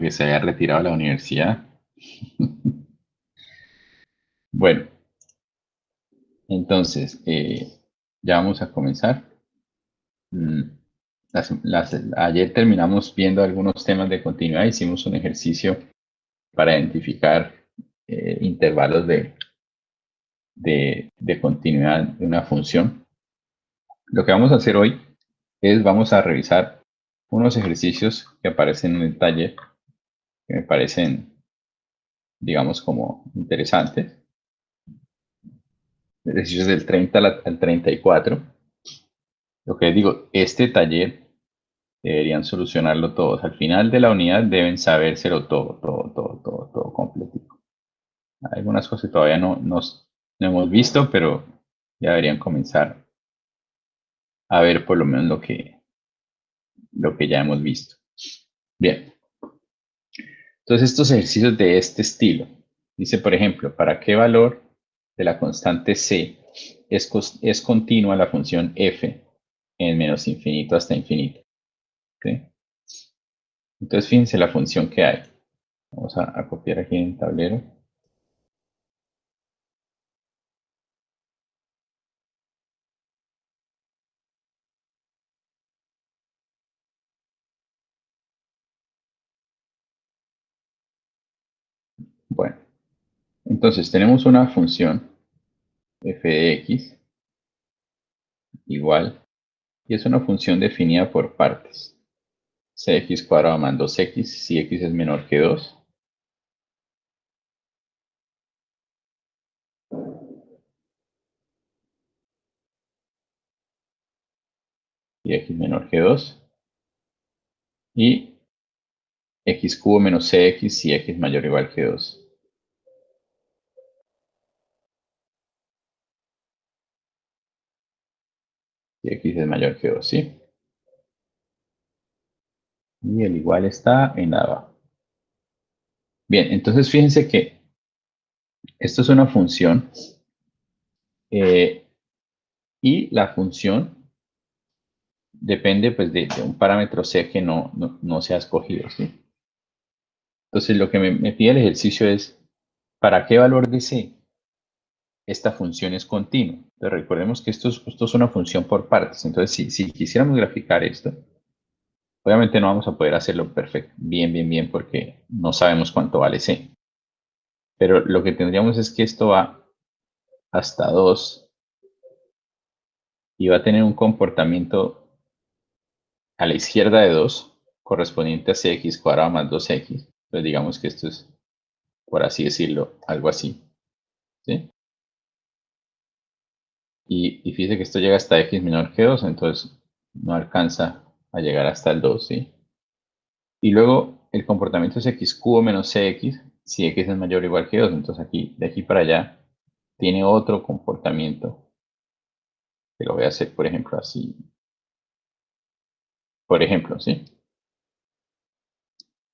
que se haya retirado de la universidad. Bueno, entonces, ya vamos a comenzar. Mm, Ayer terminamos viendo algunos temas de continuidad, hicimos un ejercicio para identificar intervalos de continuidad de una función. Lo que vamos a hacer hoy es vamos a revisar unos ejercicios que aparecen en el taller, que me parecen, digamos, como interesantes. Ejercicios del 30 al 34. Lo que digo, este taller deberían solucionarlo todos. Al final de la unidad deben sabérselo todo completito. Hay algunas cosas que todavía no hemos visto, pero ya deberían comenzar a ver por lo menos lo que ya hemos visto. Bien. Entonces, estos ejercicios de este estilo. Dice, por ejemplo, ¿para qué valor de la constante c es continua la función f en menos infinito hasta infinito? ¿Sí? Entonces, fíjense la función que hay. Vamos a copiar aquí en el tablero. Bueno, entonces tenemos una función f de x igual, y es una función definida por partes. Cx cuadrado más 2x si x es menor que 2. Y x menor que 2. Y x cubo menos cx si x mayor o igual que 2. Si x es mayor que 2, ¿sí? Y el igual está en la abajo. Bien, entonces fíjense que esto es una función y la función depende pues, de un parámetro c que no se ha escogido, ¿sí? Entonces lo que me pide el ejercicio es, ¿para qué valor de c esta función es continua? Entonces recordemos que esto es una función por partes. Entonces si quisiéramos graficar esto, obviamente no vamos a poder hacerlo perfecto, bien, porque no sabemos cuánto vale c. Pero lo que tendríamos es que esto va hasta 2 y va a tener un comportamiento a la izquierda de 2 correspondiente a cx cuadrado más 2x. Entonces digamos que esto es, por así decirlo, algo así. ¿Sí? Y fíjese que esto llega hasta x menor que 2, entonces no alcanza a llegar hasta el 2, ¿sí? Y luego el comportamiento es x cubo menos cx si x es mayor o igual que 2. Entonces aquí, de aquí para allá, tiene otro comportamiento. Que lo voy a hacer, por ejemplo, así. Por ejemplo, ¿sí?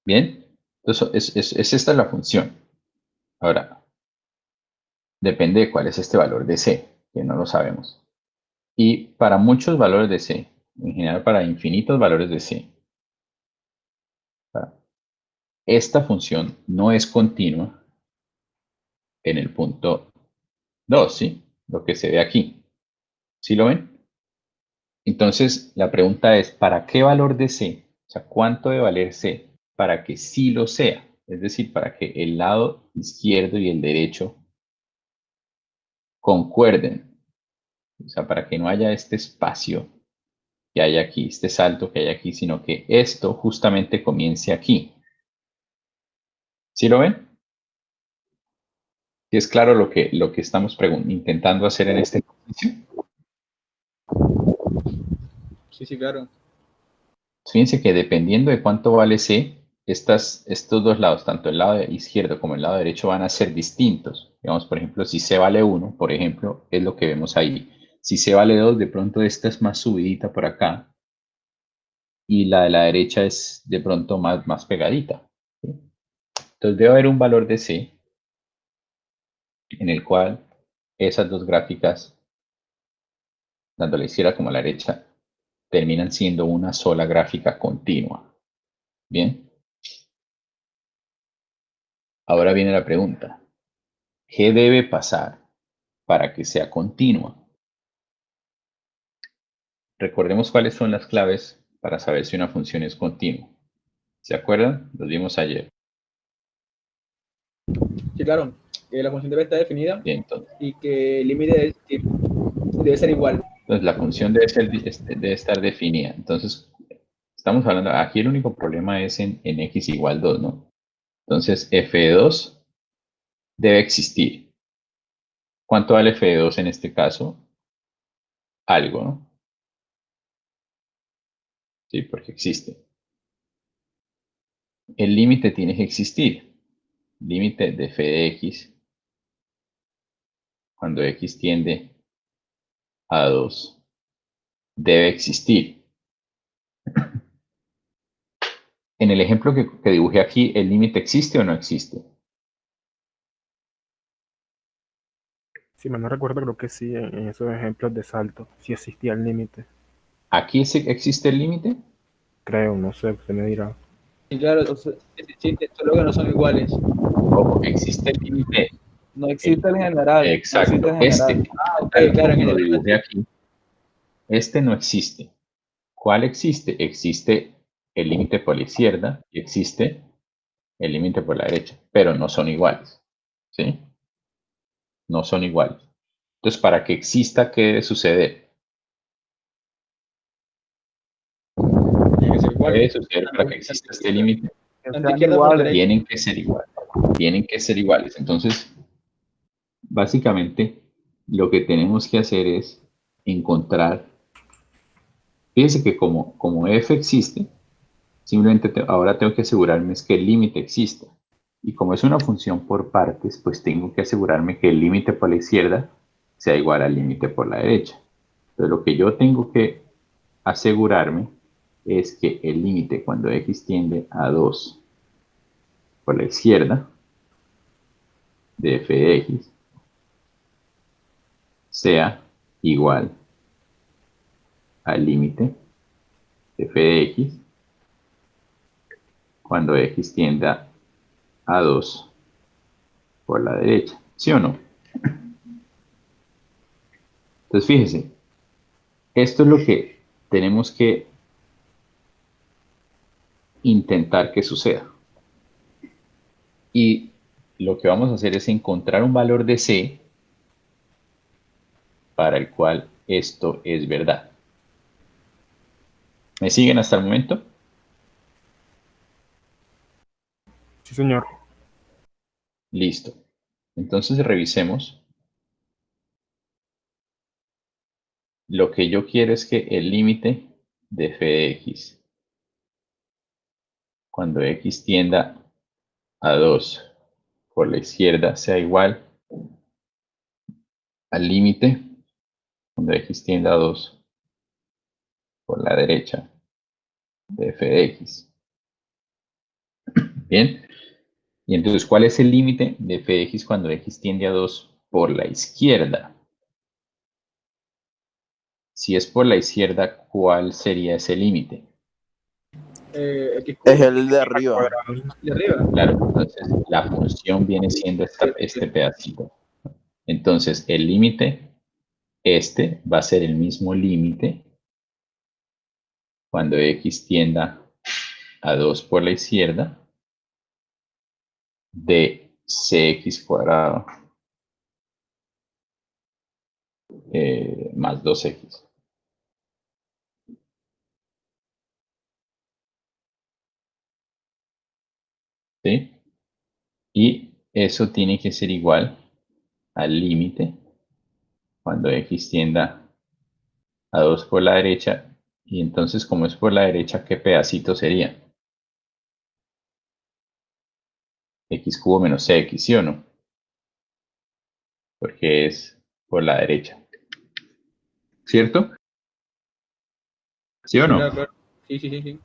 Bien. Entonces, es esta la función. Ahora, depende de cuál es este valor de c, que no lo sabemos. Y para muchos valores de c, en general para infinitos valores de c, esta función no es continua en el punto 2, ¿sí? Lo que se ve aquí. ¿Sí lo ven? Entonces, la pregunta es, ¿para qué valor de c? O sea, ¿cuánto debe valer c para que sí lo sea? Es decir, para que el lado izquierdo y el derecho concuerden. O sea, para que no haya este espacio que hay aquí, este salto que hay aquí, sino que esto justamente comience aquí. ¿Sí lo ven? ¿Sí es claro lo que estamos intentando hacer en este ejercicio? Sí, claro. Fíjense que dependiendo de cuánto vale C, estos dos lados, tanto el lado izquierdo como el lado derecho, van a ser distintos. Digamos, por ejemplo, si C vale 1, por ejemplo, es lo que vemos ahí. Si C vale 2, de pronto esta es más subidita por acá y la de la derecha es de pronto más pegadita. ¿Sí? Entonces debe haber un valor de C en el cual esas dos gráficas, tanto a la izquierda como a la derecha, terminan siendo una sola gráfica continua. Bien. Ahora viene la pregunta. ¿Qué debe pasar para que sea continua? Recordemos cuáles son las claves para saber si una función es continua. ¿Se acuerdan? Los vimos ayer. Sí, claro. La función debe estar definida Bien, entonces, y que el límite debe ser igual. la función debe estar definida. Entonces, estamos hablando, aquí el único problema es en x igual 2, ¿no? Entonces, f de 2 debe existir. ¿Cuánto vale f de 2 en este caso? Algo, ¿no? Sí, porque existe. El límite tiene que existir. Límite de f de x cuando x tiende a 2 debe existir. En el ejemplo que dibujé aquí, ¿el límite existe o no existe? Si mal no recuerdo, creo que sí, en esos ejemplos de salto, sí existía el límite. ¿Aquí existe el límite? Creo, no sé, usted me dirá. Sí, claro, o sea, existe, solo que no son iguales. Ojo, existe el límite. No existe en general. No existe Exacto. en general. Ok, Tal claro, en como lo general no dibujé existe. aquí, este no existe. ¿Cuál existe? Existe el límite por la izquierda y existe el límite por la derecha, pero no son iguales. ¿Sí? No son iguales. Entonces, para que exista, ¿qué debe suceder? Tiene que ser igual. ¿Qué debe suceder para que exista este límite? Que Tanto sean izquierda por iguales. derecha. Tienen que ser iguales. Tienen que ser iguales. Entonces, básicamente, lo que tenemos que hacer es encontrar, fíjense que como f existe, simplemente ahora tengo que asegurarme es que el límite exista. Y como es una función por partes, pues tengo que asegurarme que el límite por la izquierda sea igual al límite por la derecha. Entonces lo que yo tengo que asegurarme es que el límite cuando x tiende a 2 por la izquierda de f de x sea igual al límite de f de x cuando x tienda a 2 por la derecha. ¿Sí o no? Entonces fíjese, esto es lo que tenemos que intentar que suceda. Y lo que vamos a hacer es encontrar un valor de c para el cual esto es verdad. ¿Me siguen hasta el momento? Sí, señor. Listo. Entonces revisemos. Lo que yo quiero es que el límite de f de x, cuando x tienda a 2 por la izquierda, sea igual al límite cuando x tienda a 2 por la derecha de f de x. Bien. Y entonces, ¿cuál es el límite de f de x cuando x tiende a 2 por la izquierda? Si es por la izquierda, ¿cuál sería ese límite? X Es el de arriba. de arriba. Claro, entonces la función viene siendo este pedacito. Entonces, el límite, este, va a ser el mismo límite cuando x tienda a 2 por la izquierda de cx cuadrado más 2x. ¿Sí? Y eso tiene que ser igual al límite cuando x tienda a 2 por la derecha. Y entonces, como es por la derecha, ¿qué pedacito sería? X cubo menos cx, ¿sí o no? Porque es por la derecha. ¿Cierto? ¿Sí o Sí, no? claro, claro. Sí, sí, sí, sí.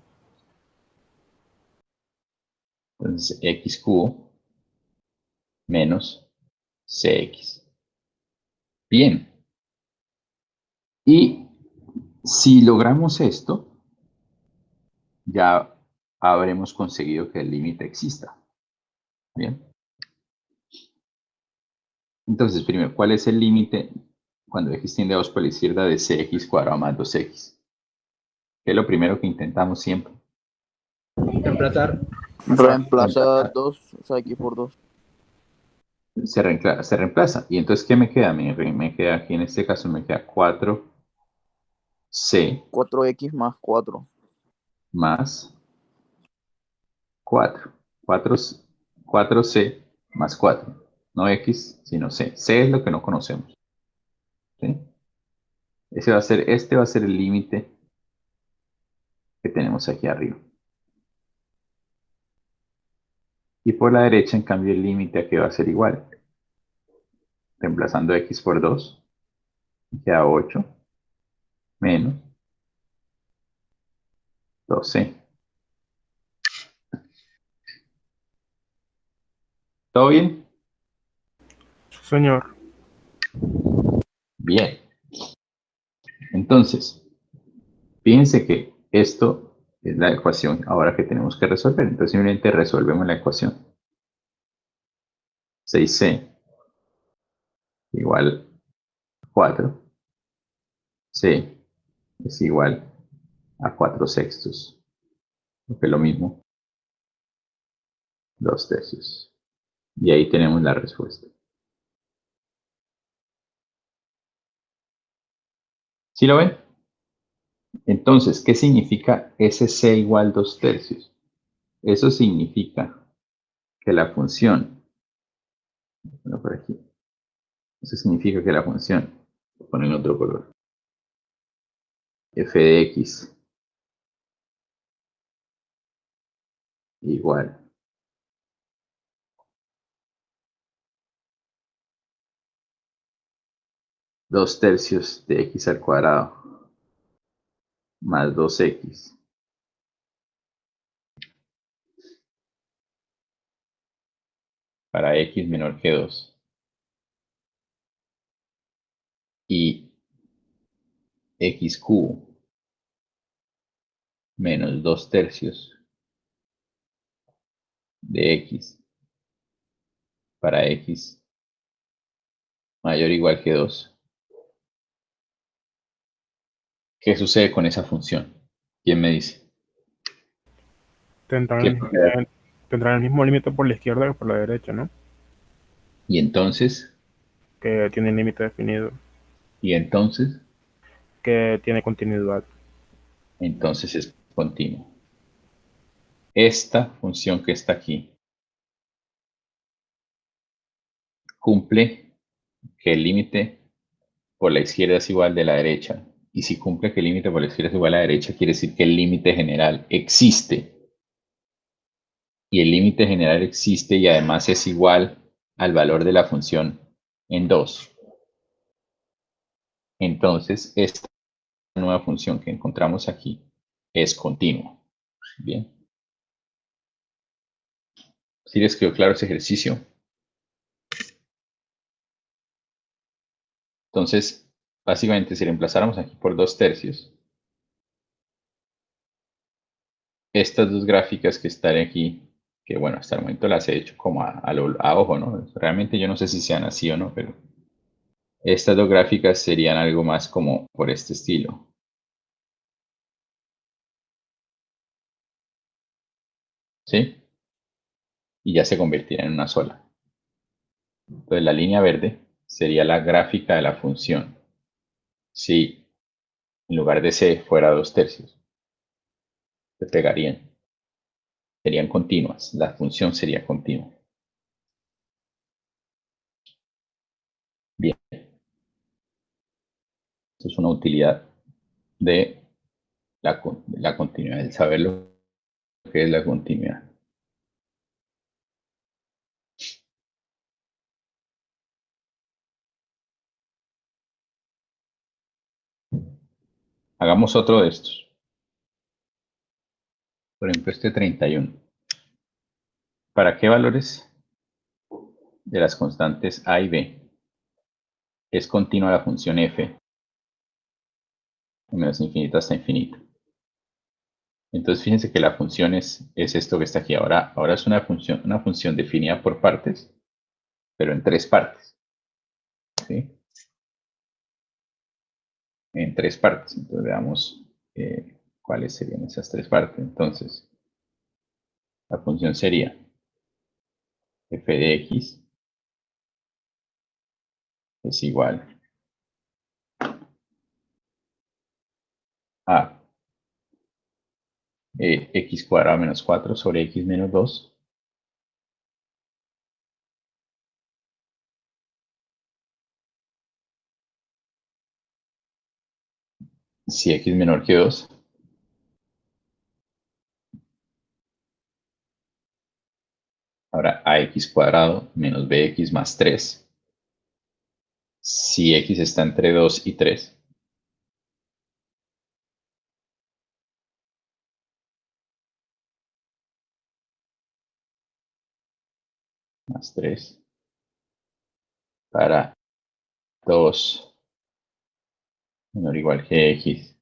Entonces, x cubo menos cx. Bien. Y si logramos esto, ya habremos conseguido que el límite exista. Bien. Entonces, primero, ¿cuál es el límite cuando x tiende a 2 por la izquierda de cx cuadrado más 2x? Que es lo primero que intentamos siempre. Reemplazar. Reemplaza 2, o sea, x por 2. Se reemplaza. ¿Y entonces qué me queda? Me queda aquí, en este caso, me queda 4c 4x más 4. más 4. 4c más 4. No x, sino c. C es lo que no conocemos. ¿Sí? Este va a ser el límite que tenemos aquí arriba. Y por la derecha, en cambio, el límite aquí va a ser igual. Reemplazando x por 2, queda 8 menos 12. ¿Todo bien? Señor. Bien. Entonces, fíjense que esto es la ecuación ahora que tenemos que resolver. Entonces, simplemente resolvemos la ecuación. 6c igual 4. C es igual a 4 sextos. Lo que es lo mismo, 2 tercios. Y ahí tenemos la respuesta. ¿Sí lo ven? Entonces, ¿qué significa ese c igual 2 tercios? Eso significa que la función, bueno, por aquí, eso significa que la función, voy a poner otro color, f de x igual 2 tercios de x al cuadrado más 2x para x menor que 2 y x cubo menos 2 tercios de x para x mayor o igual que 2. ¿Qué sucede con esa función? ¿Quién me dice? Tendrán ¿Qué- tendrán el mismo límite por la izquierda que por la derecha, ¿no? Y entonces, Que tiene límite definido, entonces que tiene continuidad. es continuo. Esta función que está aquí cumple que el límite por la izquierda es igual de la derecha. Y si cumple que el límite por la izquierda es igual a la derecha, quiere decir que el límite general existe. Y el límite general existe y además es igual al valor de la función en 2. Entonces, esta nueva función que encontramos aquí es continua. Bien. ¿Sí les quedó claro ese ejercicio? Entonces, básicamente, si reemplazáramos aquí por 2 tercios, estas dos gráficas que están aquí, que bueno, hasta el momento las he hecho como a ojo, ¿no? Realmente yo no sé si sean así o no, pero estas dos gráficas serían algo más como por este estilo. ¿Sí? Y ya se convertirá en una sola. Entonces la línea verde sería la gráfica de la función. Si en lugar de c fuera 2 tercios, se pegarían. Serían continuas. La función sería continua. Bien. Esto es una utilidad de la continuidad, el saber lo que es la continuidad. Hagamos otro de estos. Por ejemplo, este 31. ¿Para qué valores de las constantes a y b es continua la función f de menos infinito hasta infinito? Entonces fíjense que la función es esto que está aquí. Ahora es una función definida por partes, pero en 3 partes. ¿sí? En 3 partes. Entonces veamos cuáles serían esas 3 partes. Entonces, la función sería f de x es igual a x cuadrado menos 4 sobre x menos 2. Si x menor que 2. Ahora ax cuadrado menos bx más 3. Si x está entre 2 y 3. Más 3. Para 2 menor o igual que x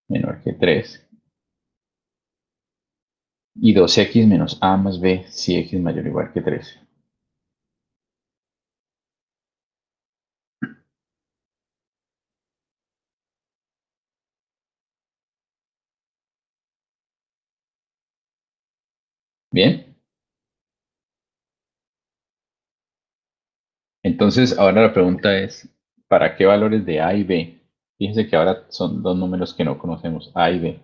menor que 3. Y 2x menos a más b si x mayor o igual que 3. Bien. Entonces, ahora la pregunta es, ¿para qué valores de a y b? Fíjense que ahora son dos números que no conocemos, a y b.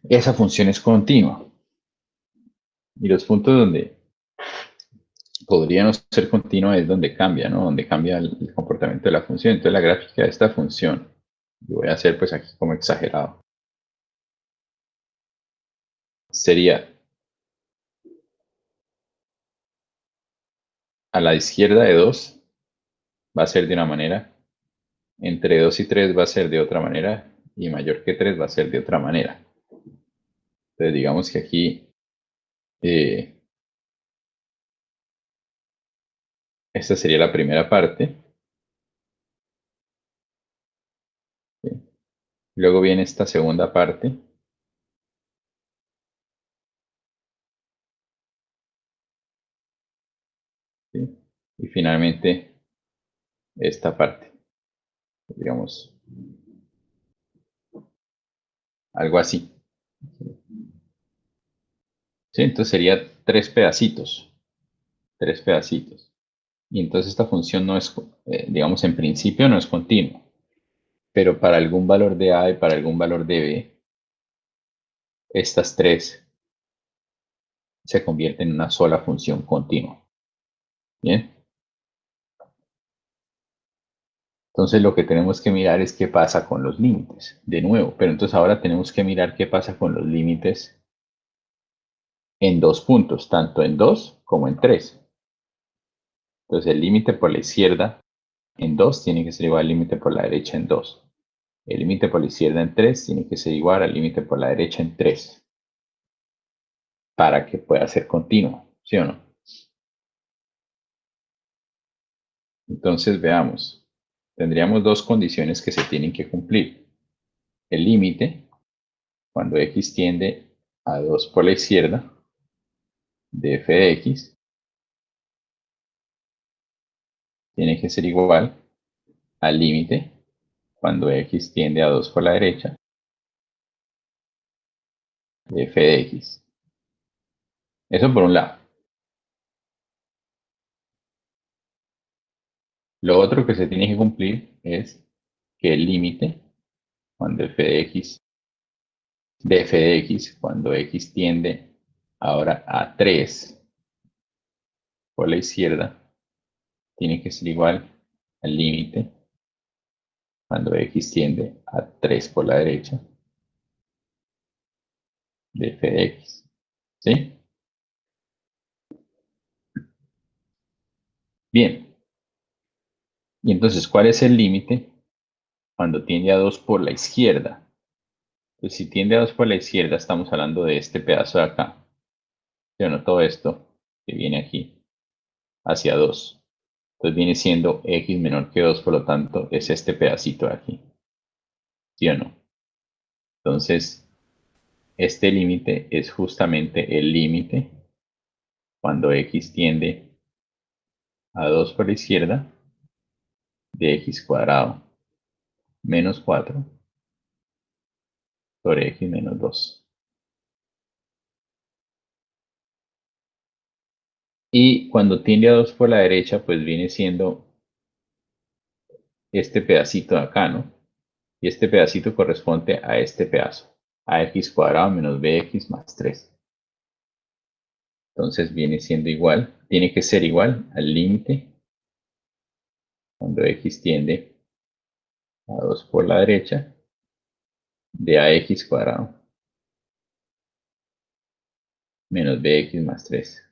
Esa función es continua. Y los puntos donde podría no ser continua es donde cambia, ¿no? Donde cambia el comportamiento de la función. Entonces, la gráfica de esta función, yo voy a hacer pues aquí como exagerado, sería a la izquierda de 2 va a ser de una manera, entre 2 y 3 va a ser de otra manera, y mayor que 3 va a ser de otra manera. Entonces, digamos que aquí esta sería la primera parte. ¿Sí? Luego viene esta segunda parte. ¿Sí? Y finalmente esta parte. Digamos, algo así. ¿Sí? Entonces sería 3 pedacitos. 3 pedacitos. Y entonces esta función no es, digamos, en principio no es continua. Pero para algún valor de a y para algún valor de b, estas 3 se convierten en una sola función continua. ¿Bien? Entonces lo que tenemos que mirar es qué pasa con los límites, de nuevo. Pero entonces ahora tenemos que mirar qué pasa con los límites en 2 puntos, tanto en 2 como en 3. Entonces el límite por la izquierda en 2 tiene que ser igual al límite por la derecha en 2. El límite por la izquierda en 3 tiene que ser igual al límite por la derecha en 3. Para que pueda ser continuo, ¿sí o no? Entonces veamos. Tendríamos dos condiciones que se tienen que cumplir. El límite, cuando x tiende a 2 por la izquierda, de f de x, tiene que ser igual al límite, cuando x tiende a 2 por la derecha, de f de x. Eso por un lado. Lo otro que se tiene que cumplir es que el límite, cuando f de x, de f de x, cuando x tiende ahora a 3 por la izquierda, tiene que ser igual al límite, cuando x tiende a 3 por la derecha, de f de x. ¿Sí? Bien. Y entonces, ¿cuál es el límite cuando tiende a 2 por la izquierda? Pues si tiende a 2 por la izquierda, estamos hablando de este pedazo de acá. Yo no todo esto que viene aquí hacia 2. Entonces viene siendo x menor que 2, por lo tanto, es este pedacito de aquí. ¿Sí o no? Entonces, este límite es justamente el límite cuando x tiende a 2 por la izquierda de x cuadrado menos 4 sobre x menos 2. Y cuando tiende a 2 por la derecha, pues viene siendo este pedacito de acá, ¿no? Y este pedacito corresponde a este pedazo, a x cuadrado menos bx más 3. Entonces viene siendo igual, tiene que ser igual al límite cuando x tiende a 2 por la derecha de ax cuadrado menos bx más 3.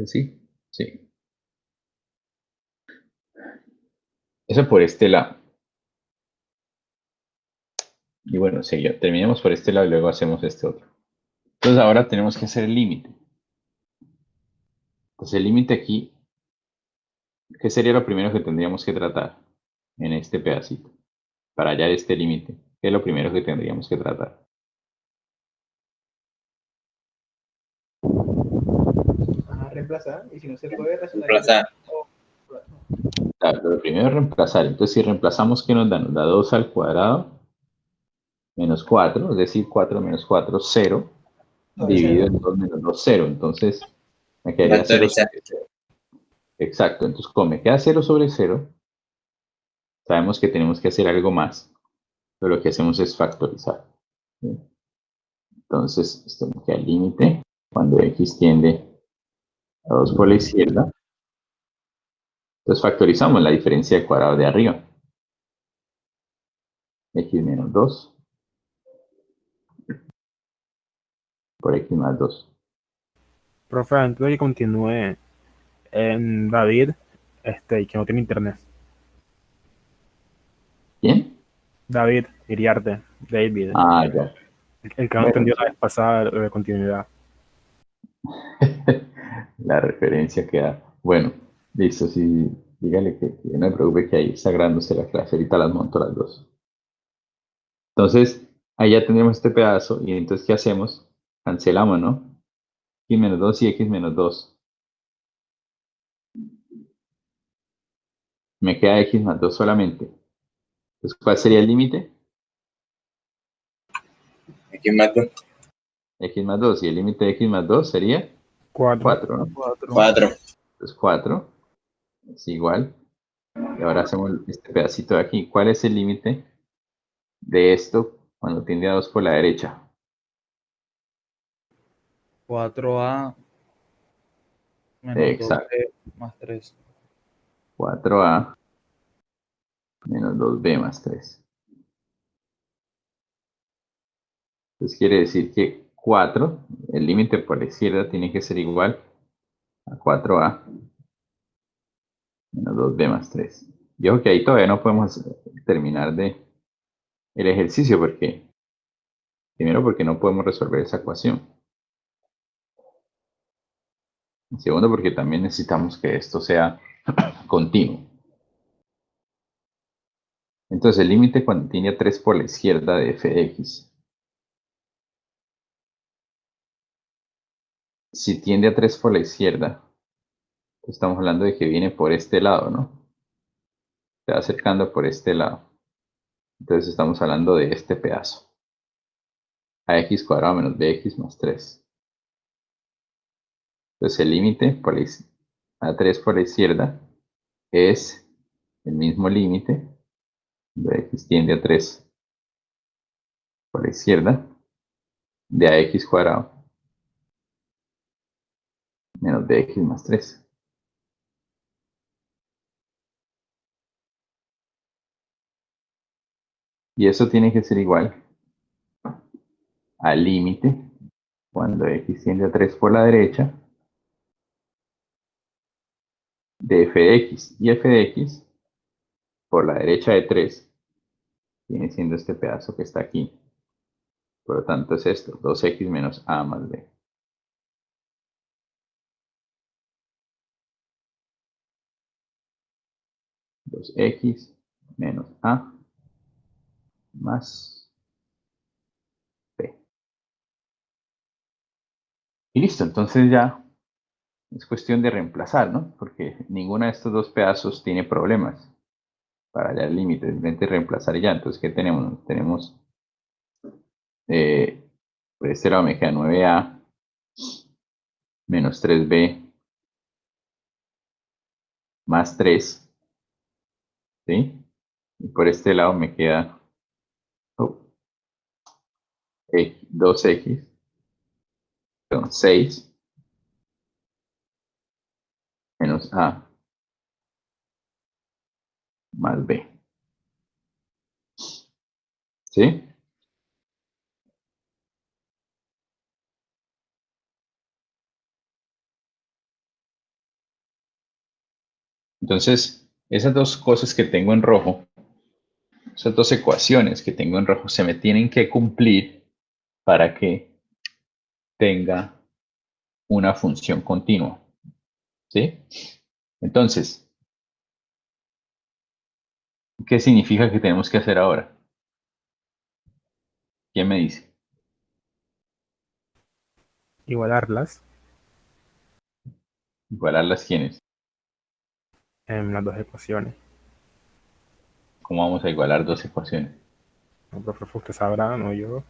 ¿Sí? Sí. Eso por este lado. Y bueno, terminemos por este lado y luego hacemos este otro. Entonces ahora tenemos que hacer el límite. Entonces el límite aquí, ¿qué sería lo primero que tendríamos que tratar en este pedacito? Para hallar este límite, ¿qué es lo primero que tendríamos que tratar? Ajá, reemplazar. Y si no se puede, Reemplazar. Claro, lo primero es reemplazar. Entonces si reemplazamos, ¿qué nos da? Nos da 2 al cuadrado menos 4, es decir, 4 menos 4, 0, dividido en 2 menos 2, 0. Entonces me quedaría 0 Factorizar. sobre 0. Exacto, entonces como me queda 0 sobre 0, sabemos que tenemos que hacer algo más, pero lo que hacemos es factorizar. ¿Sí? Entonces, esto me queda el límite cuando x tiende a 2 por la izquierda. Entonces factorizamos la diferencia de cuadrado de arriba. X menos 2 por x más 2. Profe, antes de que continúe, en David, y que no tiene internet. ¿Bien? David, Iriarte, David, Ah, ya. el que no Bueno, entendió la vez pasada lo de continuidad. la referencia queda. Bueno, listo, sí, dígale que no me preocupe que ahí está grabándose la clase, ahorita las monto las dos. Entonces, ahí ya tenemos este pedazo, y entonces, ¿qué hacemos? Cancelamos, ¿no? X menos 2 y x menos 2. Me queda x más 2 solamente. Entonces, ¿cuál sería el límite? Aquí mato. X más 2, y el límite de x más 2 sería 4. 4, ¿no? 4. 4. Entonces 4 es igual. Y ahora hacemos este pedacito de aquí. ¿Cuál es el límite de esto cuando tiende a 2 por la derecha? 4A menos Exacto. 2B más 3. 4a menos 2b más 3. Entonces quiere decir que 4, el límite por la izquierda tiene que ser igual a 4a menos 2b más 3. Y ojo que ahí todavía no podemos terminar el ejercicio primero porque no podemos resolver esa ecuación. Y segundo porque también necesitamos que esto sea continuo. Entonces el límite cuando tiene a 3 por la izquierda de f de x. Si tiende a 3 por la izquierda, estamos hablando de que viene por este lado, ¿no? Se va acercando por este lado. Entonces estamos hablando de este pedazo. Ax cuadrado menos bx más 3. Entonces el límite a 3 por la izquierda es el mismo límite de x tiende a 3 por la izquierda de ax cuadrado menos bx más 3. Y eso tiene que ser igual al límite cuando x tiende a 3 por la derecha de f de x. Y f de x por la derecha de 3 viene siendo este pedazo que está aquí. Por lo tanto es esto, 2x menos a más b. Dos x menos a más b. Y listo, entonces ya es cuestión de reemplazar, ¿no? Porque ninguno de estos dos pedazos tiene problemas para hallar límites, simplemente reemplazar y ya. Entonces, ¿qué tenemos? Tenemos, por este lado me queda 9a menos 3b más 3, ¿sí? Y por este lado me queda 2x, son 6 menos a más b, ¿sí? Entonces, esas dos cosas que tengo en rojo, esas dos ecuaciones que tengo en rojo, se me tienen que cumplir para que tenga una función continua, ¿sí? Entonces, ¿qué significa que tenemos que hacer ahora? ¿Quién me dice? Igualarlas Igualar las quiénes. en las dos ecuaciones. ¿Cómo vamos a igualar dos ecuaciones? No, profe, usted sabrá, no yo.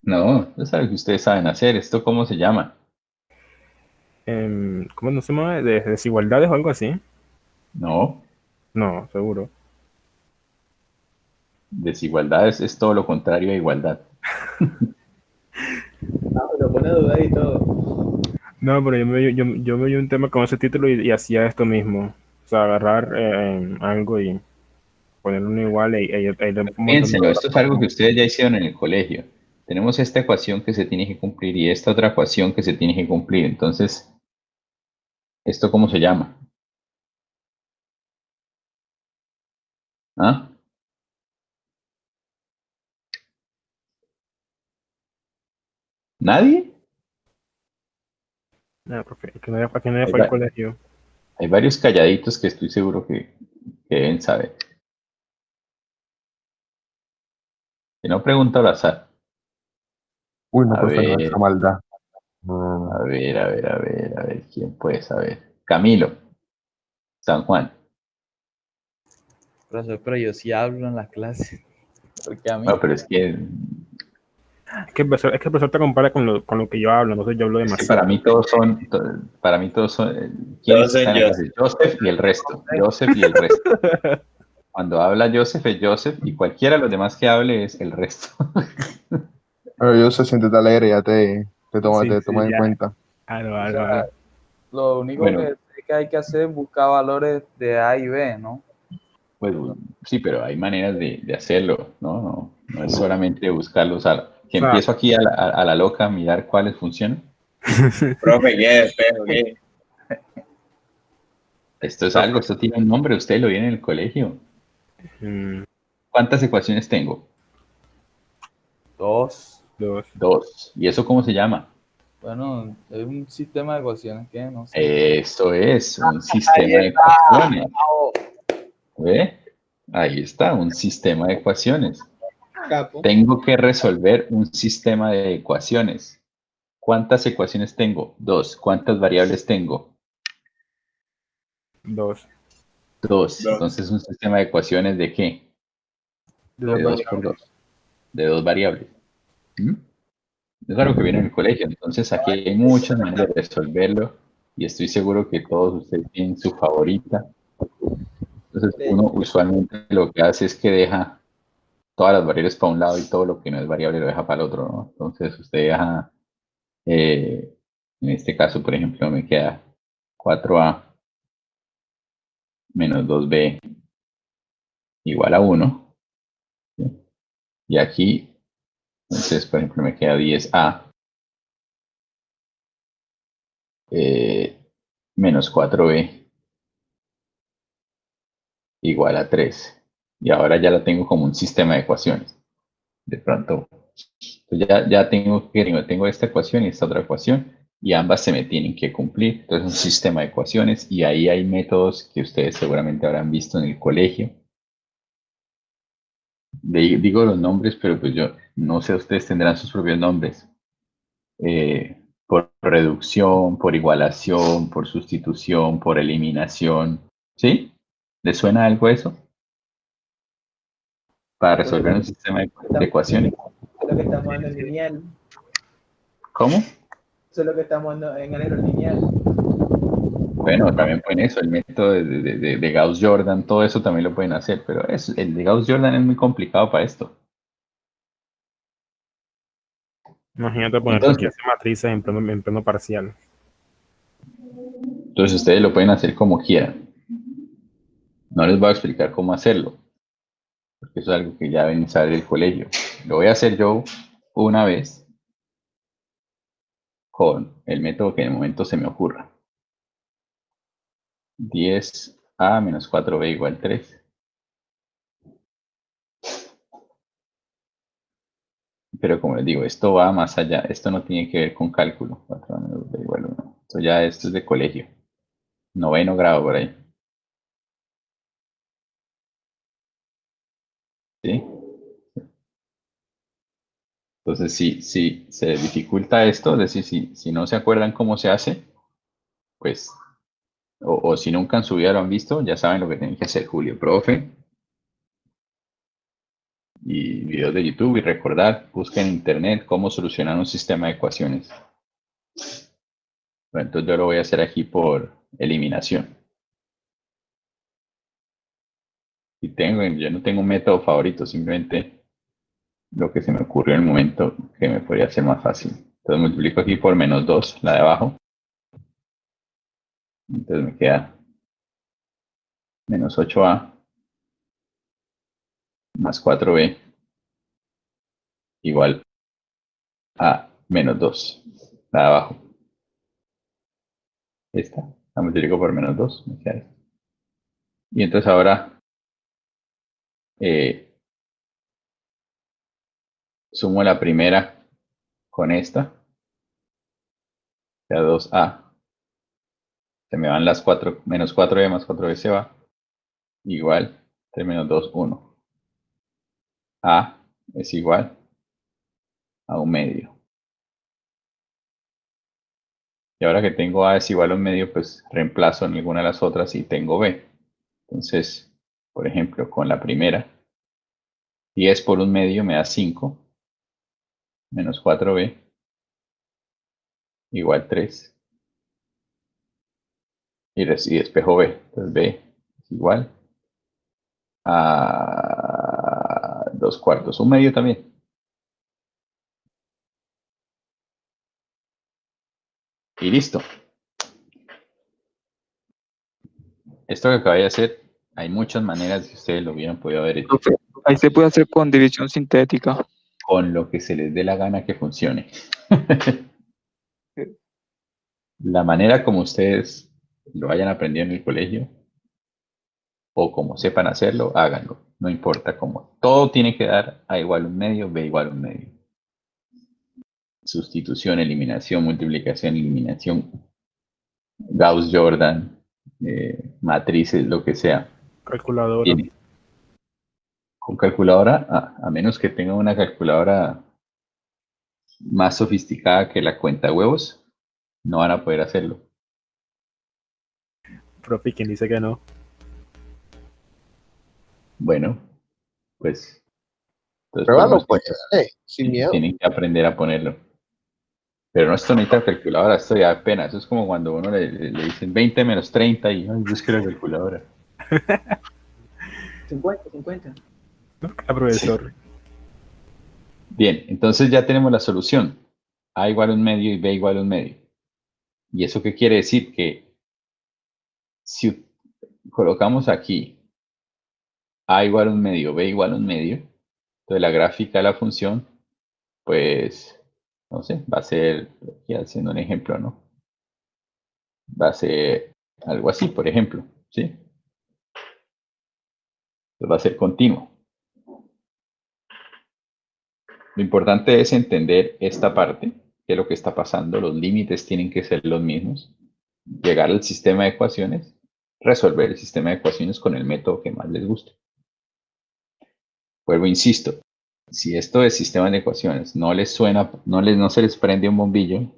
No, eso es algo que ustedes saben hacer. ¿Esto cómo se llama? ¿Cómo no se llama? ¿De desigualdades o algo así? No, No, seguro. desigualdad es todo lo contrario a igualdad. Ah, lo pone a dudar y todo. No, pero yo me vi un tema con ese título y hacía esto mismo. O sea, agarrar algo y ponerlo igual y ir montando. Piénsenlo, esto es algo que ustedes ya hicieron en el colegio. Tenemos esta ecuación que se tiene que cumplir y esta otra ecuación que se tiene que cumplir. Entonces, ¿esto cómo se llama? ¿Ah? ¿Nadie? No, profe, que nadie Hay, fue al va- colegio. hay varios calladitos que estoy seguro que deben saber. Si no, pregunta al azar. Uy, no, A profe, no, esa ver, maldad. No, a ver, ¿quién puede saber? Camilo, San Juan. Profesor, pero yo sí hablo en las clases. Porque a mí, No, pero Es que el profesor te compara con lo que yo hablo, entonces yo hablo es que demasiado. para mí todos son, ¿quiénes están en la clase? Joseph y el resto, Joseph y el resto. Cuando habla Joseph es Joseph y cualquiera de los demás que hable es el resto. pero yo se siente alegre, ya Sí, te sí, toma en ya. cuenta. Algo, o algo, sea, algo. lo único Bueno, que sé que hay que hacer es buscar valores de A y B, ¿no? pues sí, pero hay maneras de hacerlo, ¿no? No es solamente buscarlos. O Que sea, empiezo aquí a la loca a mirar cuáles funcionan. Profe, ¿qué? Espejo, ¿qué? Esto es algo, esto tiene un nombre, usted lo viene en el colegio. mm, ¿Cuántas ecuaciones tengo? 2. dos. Dos. ¿Y eso cómo se llama? Bueno, es un sistema de ecuaciones que no sé. Eso es un Ahí sistema de está. ecuaciones. Bravo. ¿Ve? Ahí está, un sistema de ecuaciones. Capo. Tengo que resolver un sistema de ecuaciones. ¿Cuántas ecuaciones tengo? Dos. ¿Cuántas variables tengo? Dos. Dos. Entonces, un sistema de ecuaciones ¿de qué? De De dos dos por variables. dos. De dos variables. ¿Mm? Es algo que viene en el colegio. Entonces, aquí hay muchas maneras de resolverlo y estoy seguro que todos ustedes tienen su favorita. Entonces, uno usualmente lo que hace es que deja todas las variables para un lado y todo lo que no es variable lo deja para el otro, ¿no? Entonces, usted deja, en este caso, por ejemplo, me queda 4a menos 2b igual a 1. ¿Sí? Y aquí, entonces, por ejemplo, me queda 10a menos 4b igual a 3. Y ahora ya lo tengo como un sistema de ecuaciones. De pronto, pues ya tengo esta ecuación y esta otra ecuación y ambas se me tienen que cumplir. Entonces, un sistema de ecuaciones y ahí hay métodos que ustedes seguramente habrán visto en el colegio. Digo los nombres, pero pues yo no sé, ustedes tendrán sus propios nombres. por reducción, por igualación, por sustitución, por eliminación. ¿Sí? ¿Les suena algo eso? Para resolver un sistema de ecuaciones. Eso es lo que estamos dando en lineal. ¿Cómo? Eso es lo que estamos dando en álgebra lineal. Bueno, también pueden eso, el método de Gauss-Jordan, todo eso también lo pueden hacer, pero el de Gauss-Jordan es muy complicado para esto. Imagínate poner Entonces, 15 matrices en pleno parcial. Entonces ustedes lo pueden hacer como quieran. No les voy a explicar cómo hacerlo, porque eso es algo que ya ven saber del colegio. Lo voy a hacer yo una vez con el método que en el momento se me ocurra. 10a menos 4b igual 3. Pero como les digo, esto va más allá. Esto no tiene que ver con cálculo. 4a menos b igual 1. Esto es de colegio. Noveno grado por ahí. ¿Sí? Entonces, si se les dificulta esto, es decir, si no se acuerdan cómo se hace, pues, o si nunca en su vida lo han visto, ya saben lo que tienen que hacer, Julio, profe, y videos de YouTube, y recordar, busquen en internet cómo solucionar un sistema de ecuaciones. Bueno, entonces yo lo voy a hacer aquí por eliminación. Yo no tengo un método favorito, simplemente lo que se me ocurrió en el momento que me podría hacer más fácil. Entonces multiplico aquí por menos 2, la de abajo. Entonces me queda menos 8a más 4b igual a menos 2, la de abajo. Esta, la multiplico por menos 2, me queda esta. Y entonces ahora sumo la primera con esta, queda 2a. Se me van las 4, menos 4b más 4b se va, igual, 3 menos 2, 1. A es igual a 1/2. Y ahora que tengo A es igual a 1/2, pues reemplazo en alguna de las otras y tengo B. Entonces, por ejemplo, con la primera, 10 por 1/2 me da 5, menos 4b igual 3. Y despejo B. Entonces B es igual a 2/4. 1/2 también. Y listo. Esto que acabé de hacer, hay muchas maneras que ustedes lo hubieran podido haber hecho. Profe, ahí se puede hacer con división sintética. Con lo que se les dé la gana que funcione. La manera como ustedes lo hayan aprendido en el colegio o como sepan hacerlo, háganlo. No importa cómo. Todo tiene que dar A igual a 1/2, B igual a 1/2. Sustitución, eliminación, multiplicación, eliminación, Gauss-Jordan, matrices, lo que sea. Calculadora. Con calculadora, a menos que tengan una calculadora más sofisticada que la cuenta de huevos, no van a poder hacerlo. Profe, ¿quién dice que no? Bueno, pues entonces Pruébalo, pues, sin miedo. tienen que aprender a ponerlo. Pero no, esto necesita calculadora, esto ya apenas. Eso es como cuando uno le dicen 20 menos 30 y ay, busque la calculadora. 50. Ah, profesor. Bien, entonces ya tenemos la solución. A igual a 1/2 y B igual a 1/2. ¿Y eso qué quiere decir? Que si colocamos aquí A igual a 1/2, B igual a 1/2, entonces la gráfica de la función, pues, no sé, va a ser, aquí haciendo un ejemplo, ¿no? Va a ser algo así, por ejemplo, ¿sí? Entonces va a ser continuo. Lo importante es entender esta parte, qué es lo que está pasando, los límites tienen que ser los mismos, llegar al sistema de ecuaciones, resolver el sistema de ecuaciones con el método que más les guste. Vuelvo, insisto, si esto es sistemas de ecuaciones no les suena, no se les prende un bombillo,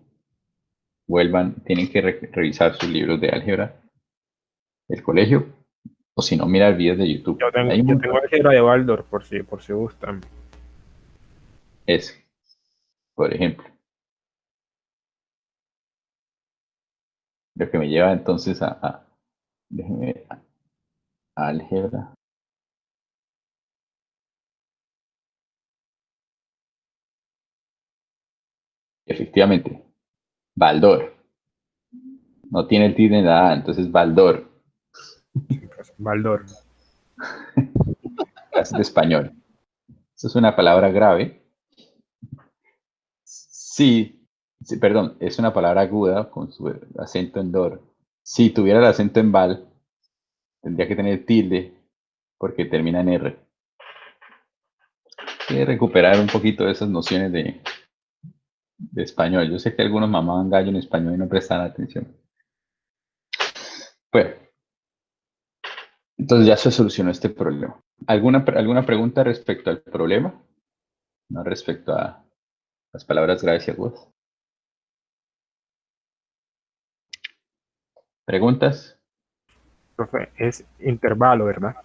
tienen que revisar sus libros de álgebra del colegio, o si no, mirar videos de YouTube. Yo tengo, Hay un yo montón. tengo álgebra de Baldor, por si gustan. Ese, por ejemplo. Lo que me lleva entonces déjenme ver, a álgebra. Efectivamente, Baldor. No tiene el tilde en la A, entonces Baldor. Baldor. Clases de español. Eso es una palabra grave. Sí, perdón, es una palabra aguda con su acento en dor. Si tuviera el acento en val, tendría que tener tilde porque termina en R. Hay que recuperar un poquito de esas nociones de español. Yo sé que algunos mamaban gallo en español y no prestaban atención. Bueno, entonces ya se solucionó este problema. ¿Alguna pregunta respecto al problema? No respecto a las palabras graves y agudas. ¿Preguntas? Profe, es intervalo, ¿verdad?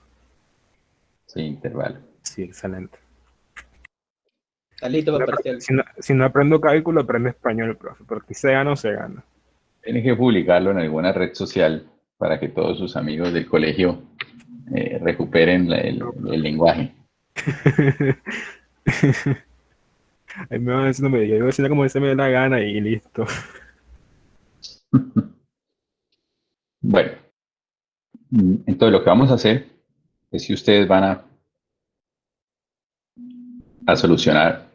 Sí, intervalo. Sí, excelente. Está listo para parcial. Si no aprendo cálculo, aprendo español, profe, porque aquí se gana o se gana. Tiene que publicarlo en alguna red social para que todos sus amigos del colegio recuperen el lenguaje. Ahí me van diciendo, yo digo diciendo como se me dé la gana y listo. Bueno, entonces lo que vamos a hacer es que ustedes van a solucionar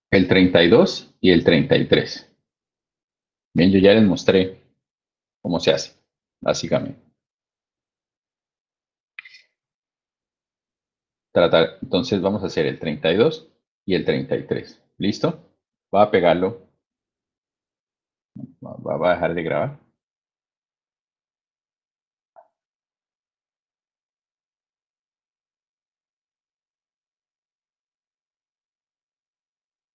el 32 y el 33. Bien, yo ya les mostré cómo se hace, básicamente. Entonces vamos a hacer el 32 y el 33. ¿Listo? Voy a pegarlo. Va a dejar de grabar.